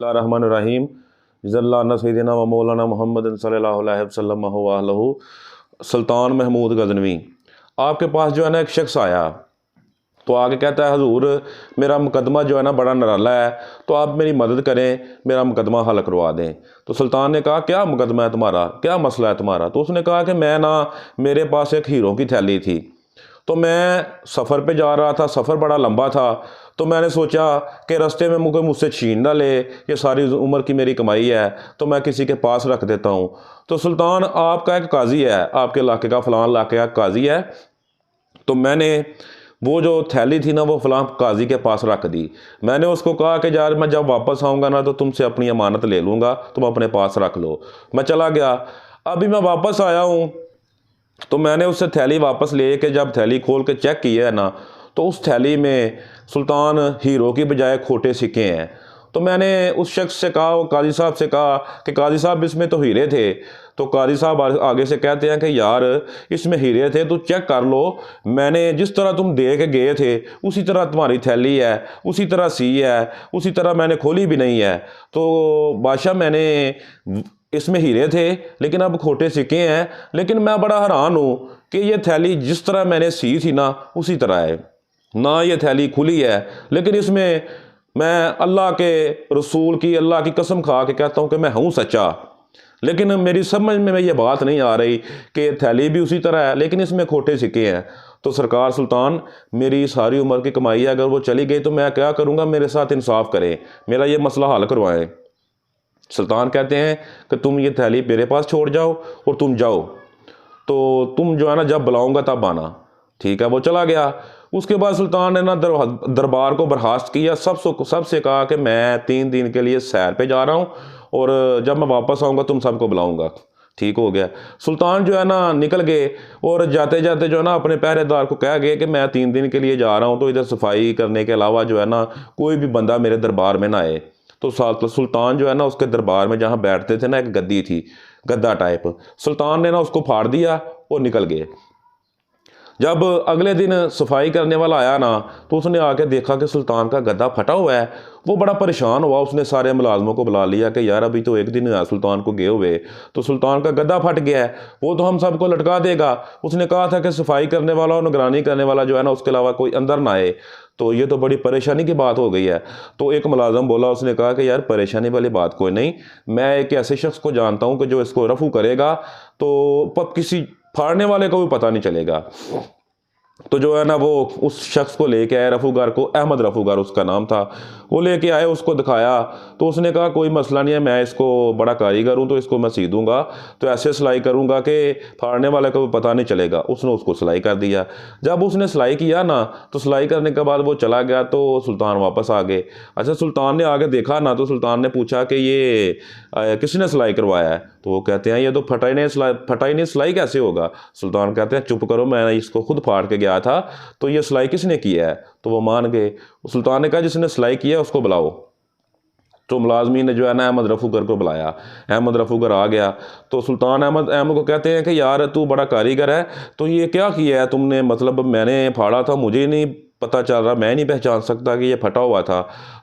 रहमान रहीम जल्ला सैयदना व मौलाना मोहम्मद सल्लल्लाहु अलैहि वसल्लम वालहु। सुल्तान महमूद गजनवी आपके पास जो है ना एक शख्स आया तो आगे कहता है हजूर मेरा मुकदमा जो है ना बड़ा निराला है, तो आप मेरी मदद करें, मेरा मुकदमा हल करवा दें। तो सुल्तान ने कहा क्या मुकदमा है तुम्हारा, क्या मसला है तुम्हारा। तो उसने कहा कि मैं ना, मेरे पास एक हीरो की थैली थी, तो मैं सफ़र पे जा रहा था, सफ़र बड़ा लंबा था, तो मैंने सोचा कि रास्ते में मुझसे छीन ना ले, ये सारी उम्र की मेरी कमाई है, तो मैं किसी के पास रख देता हूँ। तो सुल्तान आपका एक काजी है, आपके इलाके का फ़लाँ इलाके का काजी है, तो मैंने वो जो थैली थी ना वो फ़लाँ काजी के पास रख दी। मैंने उसको कहा कि यार मैं जब वापस आऊँगा ना तो तुमसे अपनी अमानत ले लूँगा, तुम अपने पास रख लो। मैं चला गया। अभी मैं वापस आया हूँ तो मैंने उससे थैली वापस ले के जब थैली खोल के चेक की है ना, तो उस थैली में सुल्तान हीरो की बजाय खोटे सिक्के हैं। तो मैंने उस शख्स से कहा, वो काजी साहब से कहा कि काजी साहब इसमें तो हीरे थे। तो काजी साहब आगे से कहते हैं कि यार इसमें हीरे थे, तो चेक कर लो, मैंने जिस तरह तुम दे के गए थे उसी तरह तुम्हारी थैली है, उसी तरह सी है, उसी तरह मैंने खोली भी नहीं है। तो बादशाह मैंने इसमें हीरे थे लेकिन अब खोटे सिक्के हैं, लेकिन मैं बड़ा हैरान हूँ कि ये थैली जिस तरह मैंने सी थी ना उसी तरह है ना, ये थैली खुली है, लेकिन इसमें मैं अल्लाह के रसूल की, अल्लाह की कसम खा के कहता हूँ कि मैं हूँ सच्चा, लेकिन मेरी समझ में ये बात नहीं आ रही कि थैली भी उसी तरह है लेकिन इसमें खोटे सिक्के हैं। तो सरकार सुल्तान मेरी सारी उम्र की कमाई है, अगर वो चली गई तो मैं क्या करूँगा, मेरे साथ इंसाफ करें, मेरा ये मसला हल करवाएं। सुल्तान कहते हैं कि तुम ये थैली मेरे पास छोड़ जाओ और तुम जाओ, तो तुम जो है ना जब बुलाऊंगा तब आना। ठीक है, वो चला गया। उसके बाद सुल्तान ने ना दरबार को बर्खास्त किया, सबसे कहा कि मैं 3 दिन के लिए सैर पे जा रहा हूँ और जब मैं वापस आऊँगा तुम सबको बुलाऊंगा। ठीक हो गया। सुल्तान जो है ना निकल गए और जाते जाते जो है ना अपने पहरेदार को कह गए कि मैं 3 दिन के लिए जा रहा हूँ, तो इधर सफाई करने के अलावा जो है ना कोई भी बंदा मेरे दरबार में ना आए। तो सुल्तान जो है ना उसके दरबार में जहाँ बैठते थे ना एक गद्दी थी, गद्दा टाइप, सुल्तान ने ना उसको फाड़ दिया और निकल गए। जब अगले दिन सफाई करने वाला आया ना तो उसने आके देखा कि सुल्तान का गद्दा फटा हुआ है। वो बड़ा परेशान हुआ, उसने सारे मुलाजमों को बुला लिया कि यार अभी तो एक दिन हुआ सुल्तान को गए हुए, तो सुल्तान का गद्दा फट गया है, वो तो हम सबको लटका देगा। उसने कहा था कि सफाई करने वाला और निगरानी करने वाला जो है ना उसके अलावा कोई अंदर ना आए, तो ये तो बड़ी परेशानी की बात हो गई है। तो एक मुलाजम बोला, उसने कहा कि यार परेशानी वाली बात कोई नहीं, मैं एक ऐसे शख्स को जानता हूँ कि जो इसको रफू करेगा तो किसी फाड़ने वाले को भी पता नहीं चलेगा। तो जो है ना वो उस शख्स को लेके आए, रफूगर को, अहमद रफूगर उसका नाम था, वो लेके आए, उसको दिखाया। तो उसने कहा कोई मसला नहीं है, मैं इसको बड़ा कारीगर हूँ तो इसको मैं सी दूंगा, तो ऐसे सिलाई करूँगा कि फाड़ने वाले को पता नहीं चलेगा। उसने उसको सिलाई कर दिया। जब उसने सिलाई किया ना तो सिलाई करने के बाद वो चला गया, तो सुल्तान वापस आ गए। अच्छा, सुल्तान ने आगे देखा ना तो सुल्तान ने पूछा कि ये किसने सिलाई करवाया है। तो वो कहते हैं ये तो फटा ही नहीं, सिलाई कैसे होगा। सुल्तान कहते हैं चुप करो, मैं इसको खुद फाड़ के गया था, तो ये सिलाई किसने किया है। तो वो मान गए। सुल्तान ने कहा जिसने सिलाई किया उसको बुलाओ। तो मुलाजमीन ने जो है ना अहमद रफूगर को बुलाया। अहमद रफूगर आ गया। तो सुल्तान अहमद को कहते हैं कि यार तू बड़ा कारीगर है, तो ये क्या किया है तुमने, मतलब मैंने फाड़ा था, मुझे नहीं पता चल रहा, मैं नहीं पहचान सकता कि ये फटा हुआ था।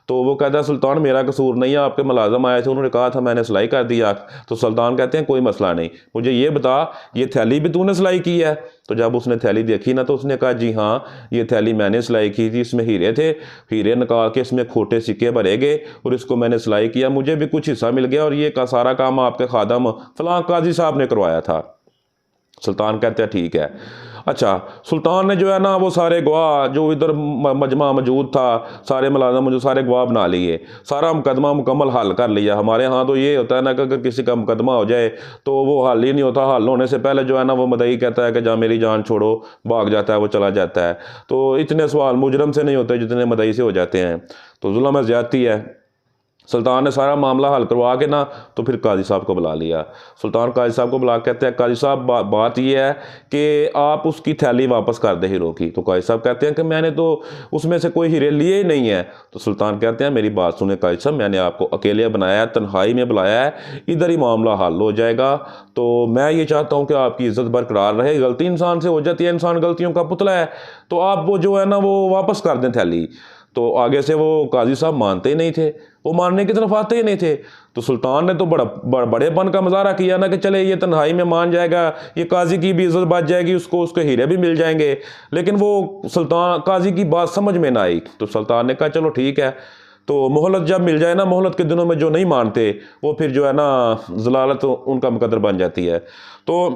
तो वो कहता है सुल्तान मेरा कसूर नहीं है, आपके मुलाजम आए थे, उन्होंने कहा था, मैंने सिलाई कर दिया। तो सुल्तान कहते हैं कोई मसला नहीं, मुझे ये बता ये थैली भी तूने सिलाई की है। तो जब उसने थैली देखी ना तो उसने कहा जी हाँ ये थैली मैंने सिलाई की थी, इसमें हीरे थे, हीरे निकाल के इसमें खोटे सिक्के भरे गए और इसको मैंने सिलाई किया, मुझे भी कुछ हिस्सा मिल गया और ये का सारा काम आपके खादम फलां काजी साहब ने करवाया था। सुल्तान कहते हैं ठीक है। अच्छा, सुल्तान ने जो है ना वो सारे गवाह जो इधर मजमा मौजूद था, सारे मुलाजम जो सारे गवाह बना लिए, सारा मुकदमा मुकम्मल हल कर लिया। हमारे यहाँ तो ये होता है ना कि अगर किसी का मुकदमा हो जाए तो वो हल ही नहीं होता, हल होने से पहले जो है ना वो मदई कहता है कि जा मेरी जान छोड़ो, भाग जाता है, वो चला जाता है। तो इतने सवाल मुजरम से नहीं होते जितने मदई से हो जाते हैं, तो जुल्म है, ज़्यादती है। सुल्तान ने सारा मामला हल करवा के ना तो फिर काजी साहब को बुला लिया। सुल्तान काजी साहब को बुला कहते हैं काजी साहब बात ये है कि आप उसकी थैली वापस कर दे हीरो की। तो काजी साहब कहते हैं कि मैंने तो उसमें से कोई हीरे लिए ही नहीं है। तो सुल्तान कहते हैं मेरी बात सुने काजी साहब, मैंने आपको अकेले बनाया है, तन्हाई में बुलाया है, इधर ही मामला हल हो जाएगा। तो मैं ये चाहता हूँ कि आपकी इज़्ज़त बरकरार रहे, गलती इंसान से हो जाती है, इंसान गलतियों का पुतला है, तो आप वो जो है ना वो वापस कर दें थैली। تو آگے سے وہ قاضی صاحب مانتے ہی نہیں تھے، وہ ماننے کی طرف آتے ہی نہیں تھے۔ تو سلطان نے تو بڑے پن کا مظاہرہ کیا نا کہ چلے یہ تنہائی میں مان جائے گا، یہ قاضی کی بھی عزت بچ جائے گی، اس کو ہیرے بھی مل جائیں گے، لیکن وہ سلطان قاضی کی بات سمجھ میں نہ آئی۔ تو سلطان نے کہا چلو ٹھیک ہے، تو مہلت جب مل جائے نا، مہلت کے دنوں میں جو نہیں مانتے وہ پھر جو ہے نا ضلالت ان کا مقدر بن جاتی ہے۔ تو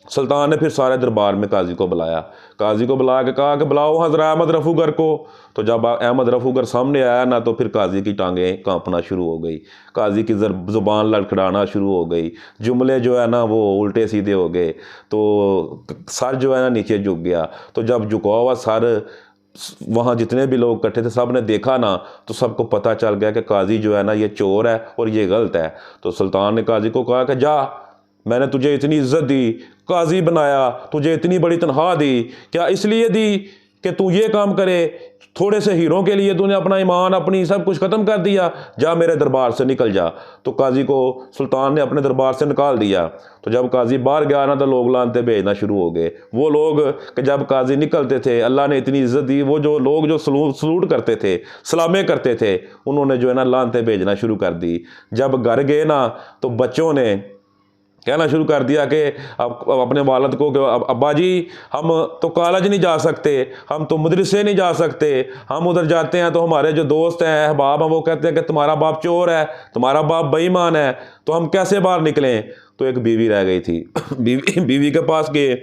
سلطان نے پھر سارے دربار میں قاضی کو بلایا، قاضی کو بلا کے کہا کہ بلاؤ حضرت احمد رفوگر کو۔ تو جب احمد رفوگر سامنے آیا نا تو پھر قاضی کی ٹانگیں کانپنا شروع ہو گئی، قاضی کی زبان لڑکھڑانا شروع ہو گئی، جملے جو ہے نا وہ الٹے سیدھے ہو گئے، تو سر جو ہے نا نیچے جھک گیا۔ تو جب جھکا ہوا سر وہاں جتنے بھی لوگ اکٹھے تھے سب نے دیکھا نا تو سب کو پتہ چل گیا کہ قاضی جو ہے نا یہ چور ہے اور یہ غلط ہے۔ تو سلطان نے قاضی کو کہا کہ جا، میں نے تجھے اتنی عزت دی، قاضی بنایا، تجھے اتنی بڑی تنخواہ دی، کیا اس لیے دی کہ تو یہ کام کرے؟ تھوڑے سے ہیروں کے لیے تو نے اپنا ایمان اپنی سب کچھ ختم کر دیا، جا میرے دربار سے نکل جا۔ تو قاضی کو سلطان نے اپنے دربار سے نکال دیا۔ تو جب قاضی باہر گیا نا تو لوگ لانتے بھیجنا شروع ہو گئے، وہ لوگ کہ جب قاضی نکلتے تھے اللہ نے اتنی عزت دی، وہ جو لوگ جو سلوٹ کرتے تھے، سلامیں کرتے تھے، انہوں نے جو ہے نا لانتے بھیجنا شروع کر دی۔ جب گھر گئے نا تو بچوں نے کہنا شروع کر دیا کہ اپنے والد کو کہ ابا جی ہم تو کالج نہیں جا سکتے، ہم تو مدرسے نہیں جا سکتے، ہم ادھر جاتے ہیں تو ہمارے جو دوست ہیں احباب ہیں وہ کہتے ہیں کہ تمہارا باپ چور ہے، تمہارا باپ بے ایمان ہے، تو ہم کیسے باہر نکلیں؟ تو ایک بیوی رہ گئی تھی، بیوی کے پاس گئے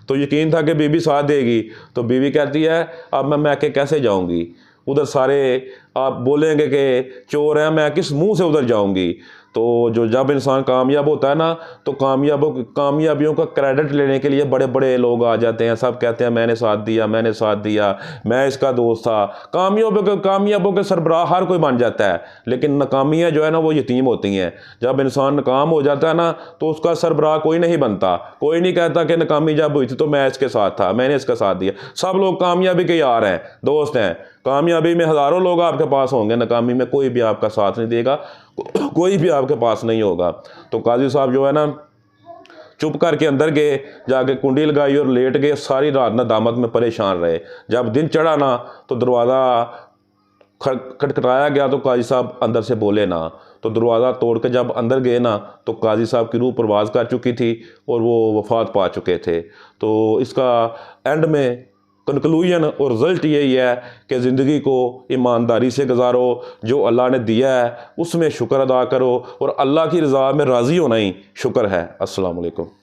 تو یقین تھا کہ بیوی ساتھ دے گی۔ تو بیوی کہتی ہے اب میں میکے کیسے جاؤں گی؟ ادھر سارے آپ بولیں گے کہ چور ہیں، میں کس منہ سے ادھر جاؤں گی؟ تو جب انسان کامیاب ہوتا ہے نا تو کامیابیوں کا کریڈٹ لینے کے لیے بڑے بڑے لوگ آ جاتے ہیں، سب کہتے ہیں میں نے ساتھ دیا، میں نے ساتھ دیا، میں اس کا دوست تھا۔ کامیابوں کے سربراہ ہر کوئی بن جاتا ہے، لیکن ناکامیاں جو ہے نا وہ یتیم ہوتی ہیں۔ جب انسان ناکام ہو جاتا ہے نا تو اس کا سربراہ کوئی نہیں بنتا، کوئی نہیں کہتا کہ ناکامی جب ہوئی تھی تو میں اس کے ساتھ تھا، میں نے اس کا ساتھ دیا۔ سب لوگ کامیابی کے یار ہیں، دوست ہیں۔ کامیابی میں ہزاروں لوگ آپ کے پاس ہوں گے، ناکامی میں کوئی بھی آپ کا ساتھ نہیں دے گا، کوئی بھی آپ کے پاس نہیں ہوگا۔ تو قاضی صاحب جو ہے نا چپ کر کے اندر گئے، جا کے کنڈی لگائی اور لیٹ گئے، ساری رات ندامت میں پریشان رہے۔ جب دن چڑھا نا تو دروازہ کھٹکھٹایا گیا تو قاضی صاحب اندر سے بولے نا، تو دروازہ توڑ کے جب اندر گئے نا تو قاضی صاحب کی روح پرواز کر چکی تھی اور وہ وفات پا چکے تھے۔ تو اس کا اینڈ میں کنکلوژن اور رزلٹ یہی ہے کہ زندگی کو ایمانداری سے گزارو، جو اللہ نے دیا ہے اس میں شکر ادا کرو، اور اللہ کی رضا میں راضی ہونا ہی شکر ہے۔ السلام علیکم۔